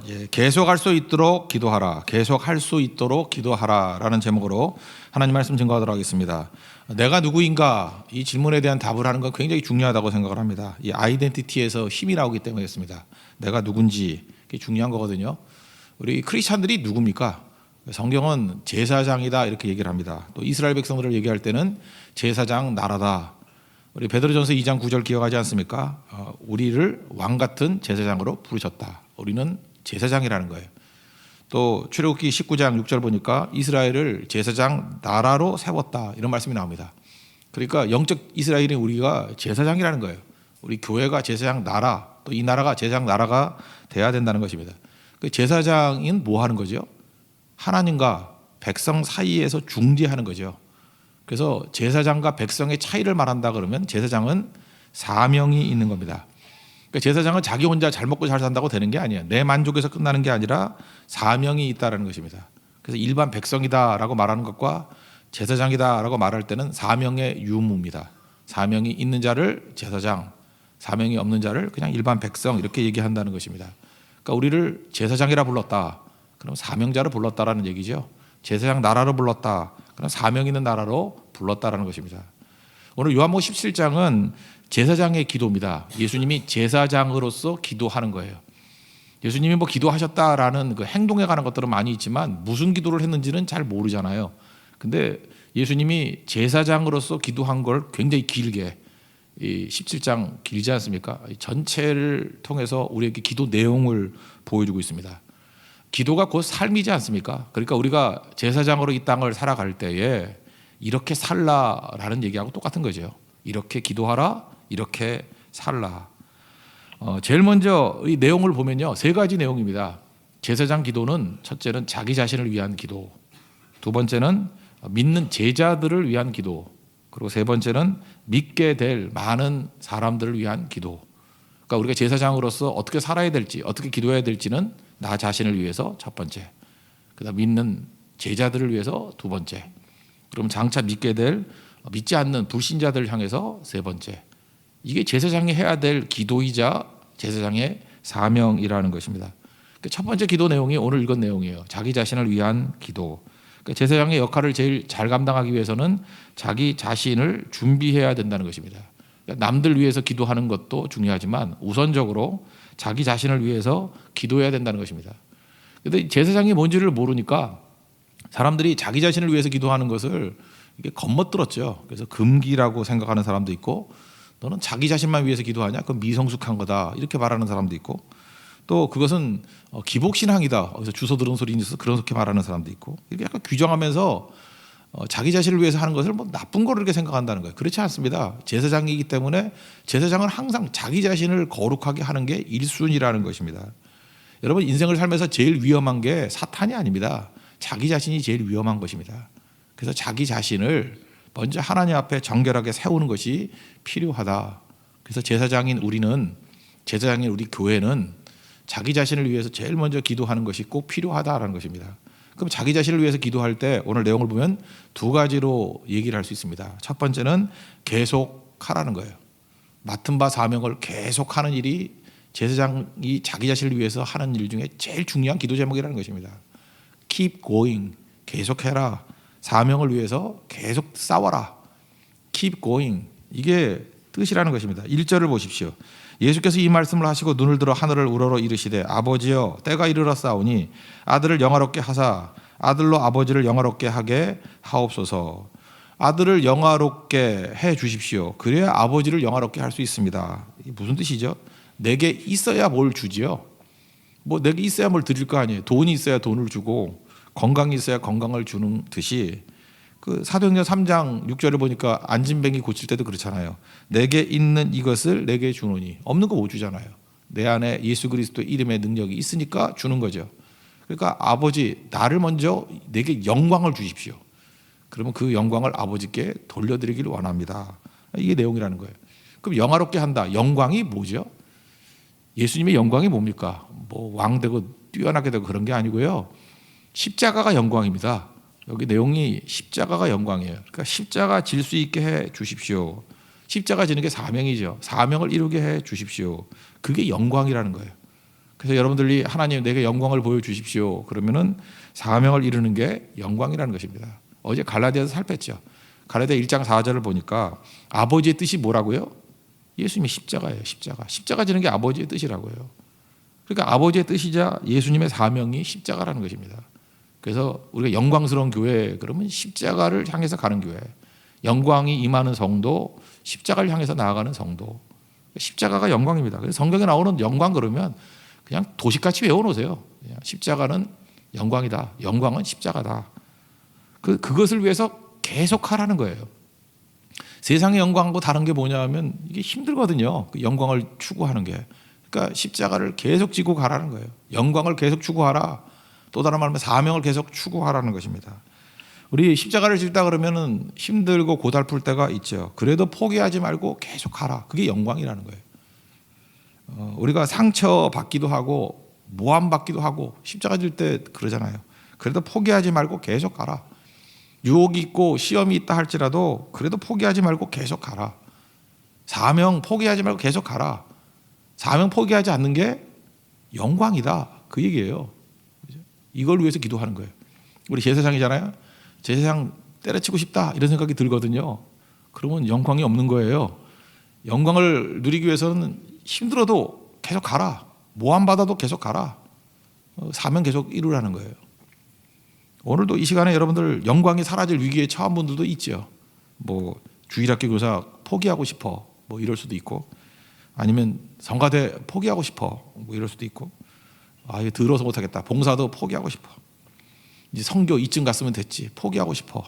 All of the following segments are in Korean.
예, 계속할 수 있도록 기도하라. 계속할 수 있도록 기도하라라는 제목으로 하나님 말씀 증거하도록 하겠습니다. 내가 누구인가 이 질문에 대한 답을 하는 건 굉장히 중요하다고 생각을 합니다. 이 아이덴티티에서 힘이 나오기 때문이었습니다. 내가 누군지 그게 중요한 거거든요. 우리 크리스찬들이 누굽니까? 성경은 제사장이다 이렇게 얘기를 합니다. 또 이스라엘 백성들을 얘기할 때는 제사장 나라다. 우리 베드로전서 2장 9절 기억하지 않습니까? 우리를 왕 같은 제사장으로 부르셨다. 우리는 제사장이라는 거예요. 또 출애굽기 19장 6절 보니까 이스라엘을 제사장 나라로 세웠다 이런 말씀이 나옵니다. 그러니까 영적 이스라엘이 우리가 제사장이라는 거예요. 우리 교회가 제사장 나라, 또 이 나라가 제사장 나라가 돼야 된다는 것입니다. 그 제사장인 뭐 하는 거죠? 하나님과 백성 사이에서 중재하는 거죠. 그래서 제사장과 백성의 차이를 말한다 그러면 제사장은 사명이 있는 겁니다. 그러니까 제사장은 자기 혼자 잘 먹고 잘 산다고 되는 게 아니에요. 내 만족에서 끝나는 게 아니라 사명이 있다는 것입니다. 그래서 일반 백성이다라고 말하는 것과 제사장이다라고 말할 때는 사명의 유무입니다. 사명이 있는 자를 제사장, 사명이 없는 자를 그냥 일반 백성 이렇게 얘기한다는 것입니다. 그러니까 우리를 제사장이라 불렀다. 그럼 사명자로 불렀다라는 얘기죠. 제사장 나라로 불렀다. 그럼 사명 있는 나라로 불렀다라는 것입니다. 오늘 요한복음 17장은 제사장의 기도입니다. 예수님이 제사장으로서 기도하는 거예요. 예수님이 뭐 기도하셨다라는 그 행동에 관한 것들은 많이 있지만 무슨 기도를 했는지는 잘 모르잖아요. 근데 예수님이 제사장으로서 기도한 걸 굉장히 길게 이 17장 길지 않습니까? 전체를 통해서 우리에게 기도 내용을 보여주고 있습니다. 기도가 곧 삶이지 않습니까? 그러니까 우리가 제사장으로 이 땅을 살아갈 때에 이렇게 살라라는 얘기하고 똑같은 거죠. 이렇게 기도하라, 이렇게 살라. 제일 먼저 이 내용을 보면요, 세 가지 내용입니다. 제사장 기도는 첫째는 자기 자신을 위한 기도, 두 번째는 믿는 제자들을 위한 기도, 그리고 세 번째는 믿게 될 많은 사람들을 위한 기도. 그러니까 우리가 제사장으로서 어떻게 살아야 될지, 어떻게 기도해야 될지는 나 자신을 위해서 첫 번째, 그다음 믿는 제자들을 위해서 두 번째, 그럼 장차 믿게 될 믿지 않는 불신자들을 향해서 세 번째. 이게 제사장이 해야 될 기도이자 제사장의 사명이라는 것입니다. 첫 번째 기도 내용이 오늘 읽은 내용이에요. 자기 자신을 위한 기도. 제사장의 역할을 제일 잘 감당하기 위해서는 자기 자신을 준비해야 된다는 것입니다. 남들 위해서 기도하는 것도 중요하지만 우선적으로 자기 자신을 위해서 기도해야 된다는 것입니다. 그런데 제사장이 뭔지를 모르니까 사람들이 자기 자신을 위해서 기도하는 것을 이게 겁먹들었죠. 그래서 금기라고 생각하는 사람도 있고, 너는 자기 자신만 위해서 기도하냐? 그건 미성숙한 거다. 이렇게 말하는 사람도 있고, 또 그것은 기복신앙이다. 어디서 주워 들은 소리인 줄 그렇게 말하는 사람도 있고, 이렇게 약간 규정하면서 자기 자신을 위해서 하는 것을 뭐 나쁜 거로 이렇게 생각한다는 거예요. 그렇지 않습니다. 제사장이기 때문에 제사장은 항상 자기 자신을 거룩하게 하는 게 1순위라는 것입니다. 여러분, 인생을 살면서 제일 위험한 게 사탄이 아닙니다. 자기 자신이 제일 위험한 것입니다. 그래서 자기 자신을 먼저 하나님 앞에 정결하게 세우는 것이 필요하다. 그래서 제사장인 우리 교회는 자기 자신을 위해서 제일 먼저 기도하는 것이 꼭 필요하다라는 것입니다. 그럼 자기 자신을 위해서 기도할 때 오늘 내용을 보면 두 가지로 얘기를 할 수 있습니다. 첫 번째는 계속하라는 거예요. 맡은 바 사명을 계속하는 일이 제사장이 자기 자신을 위해서 하는 일 중에 제일 중요한 기도 제목이라는 것입니다. Keep going, 계속해라. 사명을 위해서 계속 싸워라. Keep going, 이게 뜻이라는 것입니다. 1절을 보십시오. 예수께서 이 말씀을 하시고 눈을 들어 하늘을 우러러 이르시되 아버지여 때가 이르렀사오니 아들을 영화롭게 하사 아들로 아버지를 영화롭게 하게 하옵소서. 아들을 영화롭게 해 주십시오. 그래야 아버지를 영화롭게 할 수 있습니다. 이게 무슨 뜻이죠? 내게 있어야 뭘 주지요. 뭐 내게 있어야 뭘 드릴 거 아니에요. 돈이 있어야 돈을 주고 건강이 있어야 건강을 주는 듯이 그 사도행전 3장 6절을 보니까 안진뱅이 고칠 때도 그렇잖아요. 내게 있는 이것을 내게 주노니. 없는 거 못 주잖아요. 내 안에 예수 그리스도 이름의 능력이 있으니까 주는 거죠. 그러니까 아버지, 나를 먼저 내게 영광을 주십시오. 그러면 그 영광을 아버지께 돌려드리길 원합니다. 이게 내용이라는 거예요. 그럼 영화롭게 한다. 영광이 뭐죠? 예수님의 영광이 뭡니까? 뭐 왕 되고 뛰어나게 되고 그런 게 아니고요. 십자가가 영광입니다. 여기 내용이 십자가가 영광이에요. 그러니까 십자가 질 수 있게 해 주십시오. 십자가 지는 게 사명이죠. 사명을 이루게 해 주십시오. 그게 영광이라는 거예요. 그래서 여러분들이 하나님 내게 영광을 보여주십시오. 그러면은 사명을 이루는 게 영광이라는 것입니다. 어제 갈라디아서 살폈죠. 갈라디아 1장 4절을 보니까 아버지의 뜻이 뭐라고요? 예수님의 십자가예요. 십자가 지는 게 아버지의 뜻이라고요. 그러니까 아버지의 뜻이자 예수님의 사명이 십자가라는 것입니다. 그래서 우리가 영광스러운 교회 그러면 십자가를 향해서 가는 교회, 영광이 임하는 성도, 십자가를 향해서 나아가는 성도. 십자가가 영광입니다. 그래서 성경에 나오는 영광 그러면 그냥 도식같이 외워놓으세요. 그냥 십자가는 영광이다. 영광은 십자가다. 그것을 위해서 계속 하라는 거예요. 세상의 영광과 다른 게 뭐냐면 이게 힘들거든요. 그 영광을 추구하는 게. 그러니까 십자가를 계속 지고 가라는 거예요. 영광을 계속 추구하라. 또 다른 말하면 사명을 계속 추구하라는 것입니다. 우리 십자가를 짓다 그러면은 힘들고 고달플 때가 있죠. 그래도 포기하지 말고 계속 가라. 그게 영광이라는 거예요. 우리가 상처 받기도 하고 모함 받기도 하고 십자가 질 때 그러잖아요. 그래도 포기하지 말고 계속 가라. 유혹이 있고 시험이 있다 할지라도 그래도 포기하지 말고 계속 가라. 사명 포기하지 말고 계속 가라. 사명 포기하지 않는 게 영광이다. 그 얘기예요. 이걸 위해서 기도하는 거예요. 우리 제사장이잖아요. 제사장 때려치고 싶다 이런 생각이 들거든요. 그러면 영광이 없는 거예요. 영광을 누리기 위해서는 힘들어도 계속 가라. 모함 받아도 계속 가라. 사명 계속 이루라는 거예요. 오늘도 이 시간에 여러분들 영광이 사라질 위기에 처한 분들도 있죠. 뭐 주일학교 교사 포기하고 싶어 뭐 이럴 수도 있고, 아니면 성가대 포기하고 싶어 뭐 이럴 수도 있고, 아 이거 들어서 못하겠다 봉사도 포기하고 싶어, 이제 선교 이쯤 갔으면 됐지 포기하고 싶어.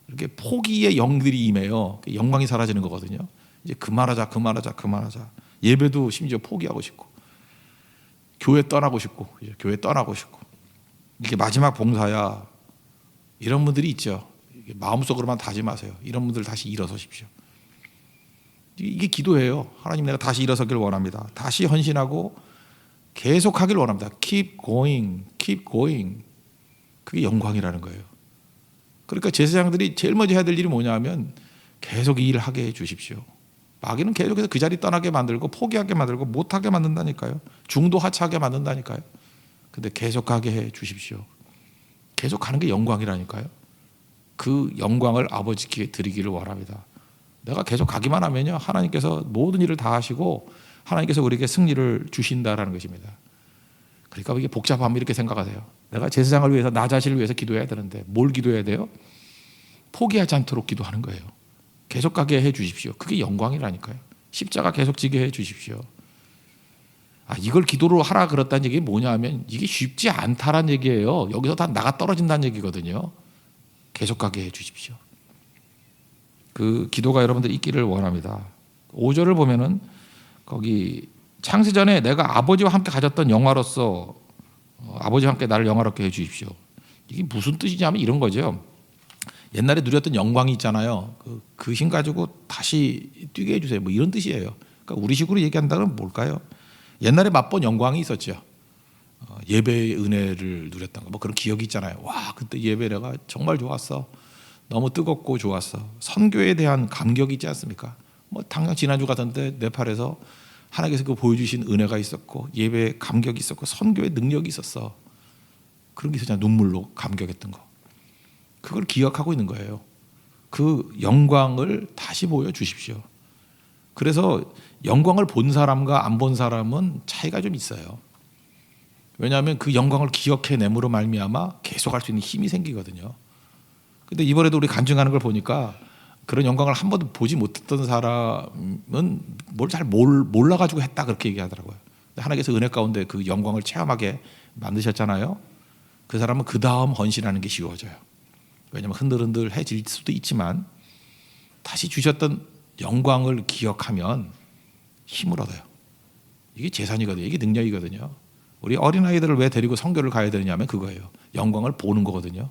이렇게 포기의 영들이 임해요. 영광이 사라지는 거거든요. 이제 그만하자. 예배도 심지어 포기하고 싶고, 교회 떠나고 싶고, 이게 마지막 봉사야. 이런 분들이 있죠. 마음속으로만 다짐하세요. 이런 분들 다시 일어서십시오. 이게 기도예요. 하나님 내가 다시 일어서길 원합니다. 다시 헌신하고 계속하길 원합니다. Keep going. 그게 영광이라는 거예요. 그러니까 제사장들이 제일 먼저 해야 될 일이 뭐냐면 계속 이 일을 하게 해 주십시오. 마귀는 계속해서 그 자리 떠나게 만들고 포기하게 만들고 못하게 만든다니까요. 중도 하차하게 만든다니까요. 근데 계속 가게 해 주십시오. 계속 가는 게 영광이라니까요. 그 영광을 아버지께 드리기를 원합니다. 내가 계속 가기만 하면요, 하나님께서 모든 일을 다 하시고 하나님께서 우리에게 승리를 주신다라는 것입니다. 그러니까 이게 복잡하면 이렇게 생각하세요. 내가 제사장을 위해서 나 자신을 위해서 기도해야 되는데 뭘 기도해야 돼요? 포기하지 않도록 기도하는 거예요. 계속 가게 해 주십시오. 그게 영광이라니까요. 십자가 계속 지게 해 주십시오. 이걸 기도로 하라 그랬다는 얘기 뭐냐면 이게 쉽지 않다라는 얘기예요. 여기서 다 나가 떨어진다는 얘기거든요. 계속 가게 해 주십시오. 그 기도가 여러분들 있기를 원합니다. 5절을 보면은 거기 창세전에 내가 아버지와 함께 가졌던 영화로서 아버지와 함께 나를 영화롭게 해 주십시오. 이게 무슨 뜻이냐면 이런 거죠. 옛날에 누렸던 영광이 있잖아요. 그 힘 가지고 다시 뛰게 해주세요. 뭐 이런 뜻이에요. 그러니까 우리식으로 얘기한다면 뭘까요? 옛날에 맛본 영광이 있었죠. 예배의 은혜를 누렸던 거. 뭐 그런 기억이 있잖아요. 와, 그때 예배 내가 정말 좋았어. 너무 뜨겁고 좋았어. 선교에 대한 감격이 있지 않습니까? 뭐 당장 지난주 같은데 네팔에서 하나님께서 그 보여주신 은혜가 있었고 예배의 감격이 있었고 선교의 능력이 있었어. 그런 게 있었잖아요. 눈물로 감격했던 거. 그걸 기억하고 있는 거예요. 그 영광을 다시 보여주십시오. 그래서 영광을 본 사람과 안 본 사람은 차이가 좀 있어요. 왜냐하면 그 영광을 기억해냄으로 말미암아 계속할 수 있는 힘이 생기거든요. 근데 이번에도 우리 간증하는 걸 보니까 그런 영광을 한 번도 보지 못했던 사람은 뭘 잘 몰라가지고 했다 그렇게 얘기하더라고요. 하나님께서 은혜 가운데 그 영광을 체험하게 만드셨잖아요. 그 사람은 그 다음 헌신하는 게 쉬워져요. 왜냐하면 흔들흔들해질 수도 있지만 다시 주셨던 영광을 기억하면 힘을 얻어요. 이게 재산이거든요. 이게 능력이거든요. 우리 어린아이들을 왜 데리고 선교를 가야 되느냐면 그거예요. 영광을 보는 거거든요.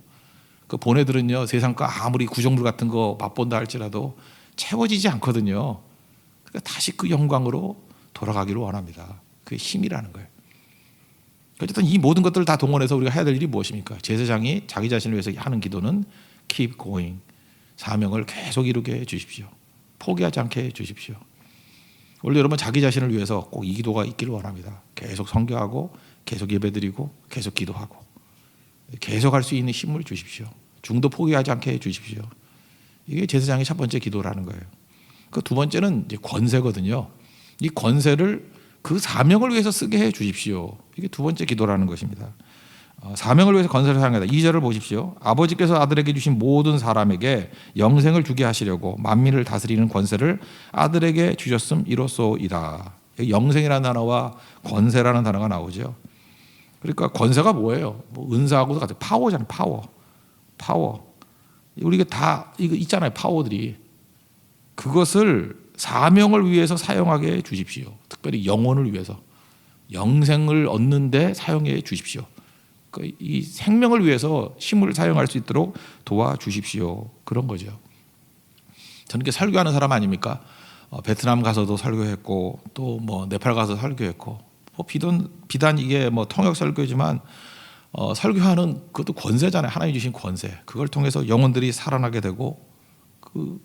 그 보내들은요, 세상 거 아무리 구정물 같은 거 맛본다 할지라도 채워지지 않거든요. 그러니까 다시 그 영광으로 돌아가기를 원합니다. 그게 힘이라는 거예요. 어쨌든 이 모든 것들을 다 동원해서 우리가 해야 될 일이 무엇입니까? 제사장이 자기 자신을 위해서 하는 기도는 keep going. 사명을 계속 이루게 해 주십시오. 포기하지 않게 해 주십시오. 원래 여러분 자기 자신을 위해서 꼭 이 기도가 있기를 원합니다. 계속 선교하고 계속 예배드리고 계속 기도하고 계속 할 수 있는 힘을 주십시오. 중도 포기하지 않게 해주십시오. 이게 제사장의 첫 번째 기도라는 거예요. 그 두 번째는 이제 권세거든요. 이 권세를 그 사명을 위해서 쓰게 해 주십시오. 이게 두 번째 기도라는 것입니다. 사명을 위해서 권세를 사용하다. 2절을 보십시오. 아버지께서 아들에게 주신 모든 사람에게 영생을 주게 하시려고 만민을 다스리는 권세를 아들에게 주셨음 이로소이다. 영생이라는 단어와 권세라는 단어가 나오죠. 그러니까 권세가 뭐예요? 뭐 은사하고도 같아요. 파워잖아요. 파워. 우리가 다 이거 있잖아요. 파워들이. 그것을 사명을 위해서 사용하게 해 주십시오. 특별히 영혼을 위해서. 영생을 얻는 데 사용해 주십시오. 이 생명을 위해서 힘을 사용할 수 있도록 도와주십시오. 그런 거죠. 저는 이렇게 설교하는 사람 아닙니까? 베트남 가서도 설교했고 또 뭐 네팔 가서 설교했고 비단 이게 뭐 통역 설교지만 설교하는 그것도 권세잖아요. 하나님 주신 권세. 그걸 통해서 영혼들이 살아나게 되고 그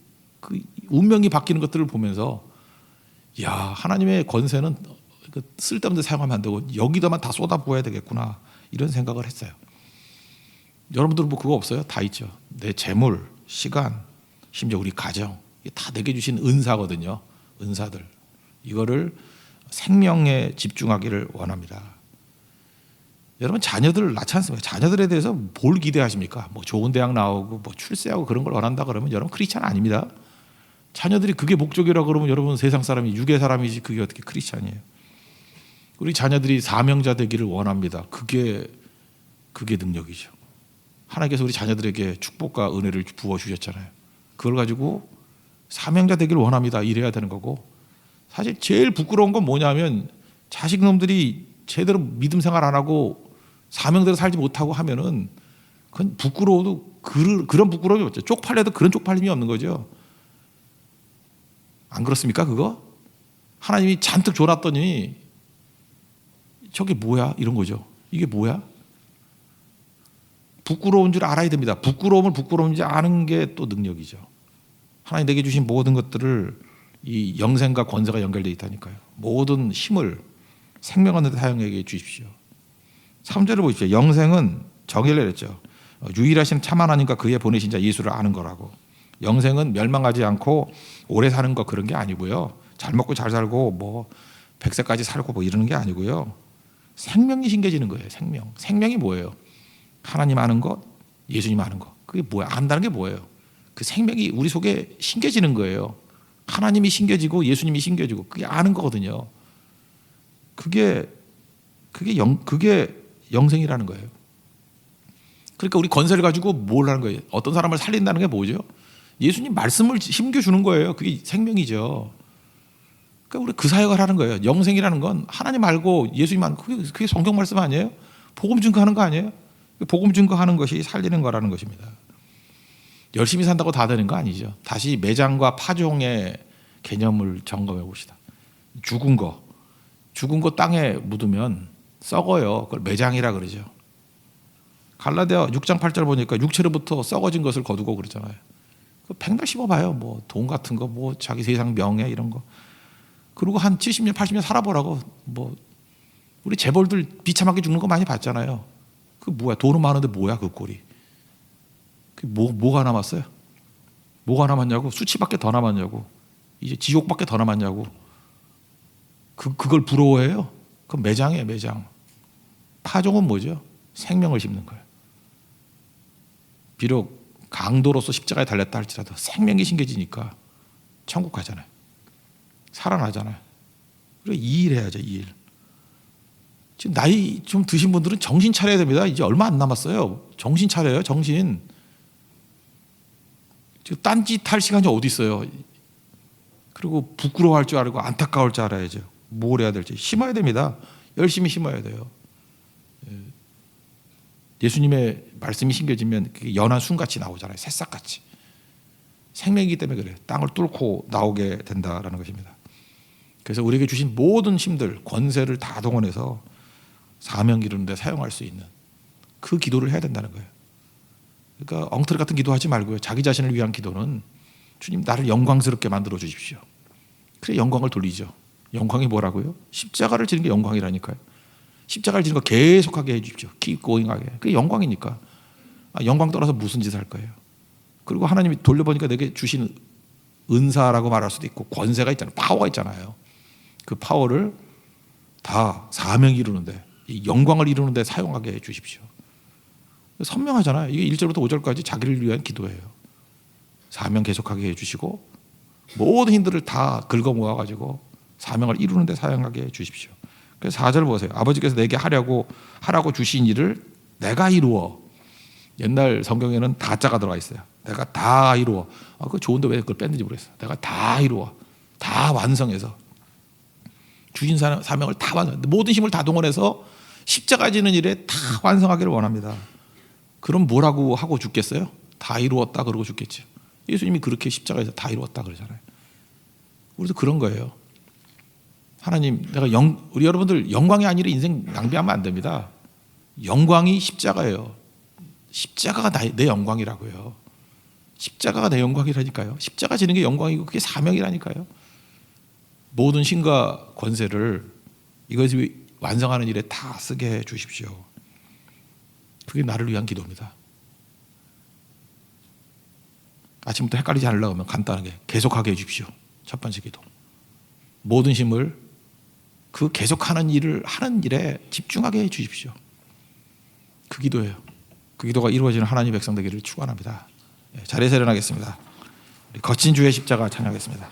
운명이 바뀌는 것들을 보면서 야 하나님의 권세는 쓸데없는 데 사용하면 안 되고 여기다만 다 쏟아부어야 되겠구나 이런 생각을 했어요. 여러분들은 뭐 그거 없어요? 다 있죠. 내 재물, 시간, 심지어 우리 가정 이게 다 내게 주신 은사거든요. 은사들 이거를 생명에 집중하기를 원합니다. 여러분 자녀들 낳지 않습니까? 자녀들에 대해서 뭘 기대하십니까? 뭐 좋은 대학 나오고 뭐 출세하고 그런 걸 원한다 그러면 여러분 크리스찬 아닙니다. 자녀들이 그게 목적이라 그러면 여러분 세상 사람이 육의 사람이지 그게 어떻게 크리스찬이에요? 우리 자녀들이 사명자 되기를 원합니다. 그게 능력이죠. 하나님께서 우리 자녀들에게 축복과 은혜를 부어 주셨잖아요. 그걸 가지고 사명자 되기를 원합니다. 이래야 되는 거고 사실 제일 부끄러운 건 뭐냐면 자식놈들이 제대로 믿음 생활 안 하고 사명대로 살지 못하고 하면은 그건 부끄러워도 그런 부끄러움이 없죠. 쪽팔려도 그런 쪽팔림이 없는 거죠. 안 그렇습니까? 그거? 하나님이 잔뜩 줘놨더니 저게 뭐야? 이런 거죠. 이게 뭐야? 부끄러운 줄 알아야 됩니다. 부끄러움을 부끄러운지 아는 게 또 능력이죠. 하나님 내게 주신 모든 것들을 이 영생과 권세가 연결되어 있다니까요. 모든 힘을 생명 얻는 데 사용해 주십시오. 3절을 보십시오. 영생은 정의를 내렸죠. 유일하신 참 하나님과 그의 보내신 자 예수를 아는 거라고. 영생은 멸망하지 않고 오래 사는 거 그런 게 아니고요. 잘 먹고 잘 살고 뭐 100세까지 살고 뭐 이러는 게 아니고요. 생명이 심겨지는 거예요. 생명이 뭐예요? 하나님 아는 것, 예수님 아는 것. 그게 뭐야? 안다는 게 뭐예요? 그 생명이 우리 속에 심겨지는 거예요. 하나님이 심겨지고 예수님이 심겨지고 그게 아는 거거든요. 그게 영생이라는 거예요. 그러니까 우리 권세를 가지고 뭘 하는 거예요? 어떤 사람을 살린다는 게 뭐죠? 예수님 말씀을 심겨주는 거예요. 그게 생명이죠. 그러니까 우리 그 사역을 하는 거예요. 영생이라는 건 하나님 알고 예수님 알고 그게 성경 말씀 아니에요? 복음 증거하는 거 아니에요? 복음 증거하는 것이 살리는 거라는 것입니다. 열심히 산다고 다 되는 거 아니죠. 다시 매장과 파종의 개념을 점검해 봅시다. 죽은 거 땅에 묻으면 썩어요. 그걸 매장이라 그러죠. 갈라디아 6장 8절 보니까 육체로부터 썩어진 것을 거두고 그러잖아요. 백날 씹어봐요. 뭐 돈 같은 거, 뭐 자기 세상 명예 이런 거. 그리고 한 70년, 80년 살아보라고. 뭐 우리 재벌들 비참하게 죽는 거 많이 봤잖아요. 그 뭐야? 돈은 많은데 뭐야 그 꼴이? 그 뭐가 남았어요? 뭐가 남았냐고? 수치밖에 더 남았냐고? 이제 지옥밖에 더 남았냐고? 그걸 부러워해요? 그건 매장이에요, 매장. 파종은 뭐죠? 생명을 심는 거예요. 비록 강도로서 십자가에 달렸다 할지라도 생명이 심겨지니까 천국 가잖아요. 살아나잖아요. 그리고 이 일 해야죠, 이 일. 지금 나이 좀 드신 분들은 정신 차려야 됩니다. 이제 얼마 안 남았어요. 정신 차려요, 정신. 지금 딴짓 할 시간이 어디 있어요. 그리고 부끄러워할 줄 알고 안타까울 줄 알아야죠. 뭘 해야 될지 심어야 됩니다. 열심히 심어야 돼요. 예수님의 말씀이 심겨지면 그게 연한 순같이 나오잖아요. 새싹같이. 생명이기 때문에 그래요. 땅을 뚫고 나오게 된다라는 것입니다. 그래서 우리에게 주신 모든 힘들, 권세를 다 동원해서 사명 이루는 데 사용할 수 있는 그 기도를 해야 된다는 거예요. 그러니까 엉터리 같은 기도하지 말고요. 자기 자신을 위한 기도는 주님 나를 영광스럽게 만들어 주십시오. 그래 영광을 돌리죠. 영광이 뭐라고요? 십자가를 지는 게 영광이라니까요. 십자가를 지는 거 계속하게 해주십시오. keep going하게. 그게 영광이니까. 영광 떠나서 무슨 짓을 할 거예요? 그리고 하나님이 돌려보니까 내게 주신 은사라고 말할 수도 있고 권세가 있잖아요. 파워가 있잖아요. 그 파워를 다 사명 이루는데, 이 영광을 이루는데 사용하게 해 주십시오. 선명하잖아요. 이게 1절부터 5절까지 자기를 위한 기도예요. 사명 계속하게 해 주시고 모든 힘들을 다 긁어 모아 가지고 사명을 이루는데 사용하게 해 주십시오. 그래서 4절 보세요. 아버지께서 내게 하라고 주신 일을 내가 이루어. 옛날 성경에는 다자가 들어가 있어요. 내가 다 이루어. 그거 좋은데 왜 그걸 뺐는지 모르겠어요. 내가 다 이루어. 다 완성해서. 주신 사명을 다 완성. 모든 힘을 다 동원해서 십자가 지는 일에 다 완성하기를 원합니다. 그럼 뭐라고 하고 죽겠어요? 다 이루었다 그러고 죽겠죠. 예수님이 그렇게 십자가에서 다 이루었다 그러잖아요. 우리도 그런 거예요. 하나님, 우리 여러분들 영광이 아니라 인생 낭비하면 안 됩니다. 영광이 십자가예요. 십자가가 내 영광이라고요. 십자가가 내 영광이라니까요. 십자가 지는 게 영광이고 그게 사명이라니까요. 모든 힘과 권세를 이것을 완성하는 일에 다 쓰게 해 주십시오. 그게 나를 위한 기도입니다. 아침부터 헷갈리지 않으려고 하면 간단하게 계속하게 해 주십시오. 첫 번째 기도. 모든 힘을 그 계속하는 일을 하는 일에 집중하게 해 주십시오. 그 기도예요. 그 기도가 이루어지는 하나님의 백성 되기를 축원합니다. 자리에서 일어나겠습니다. 거친 주의 십자가 찬양하겠습니다.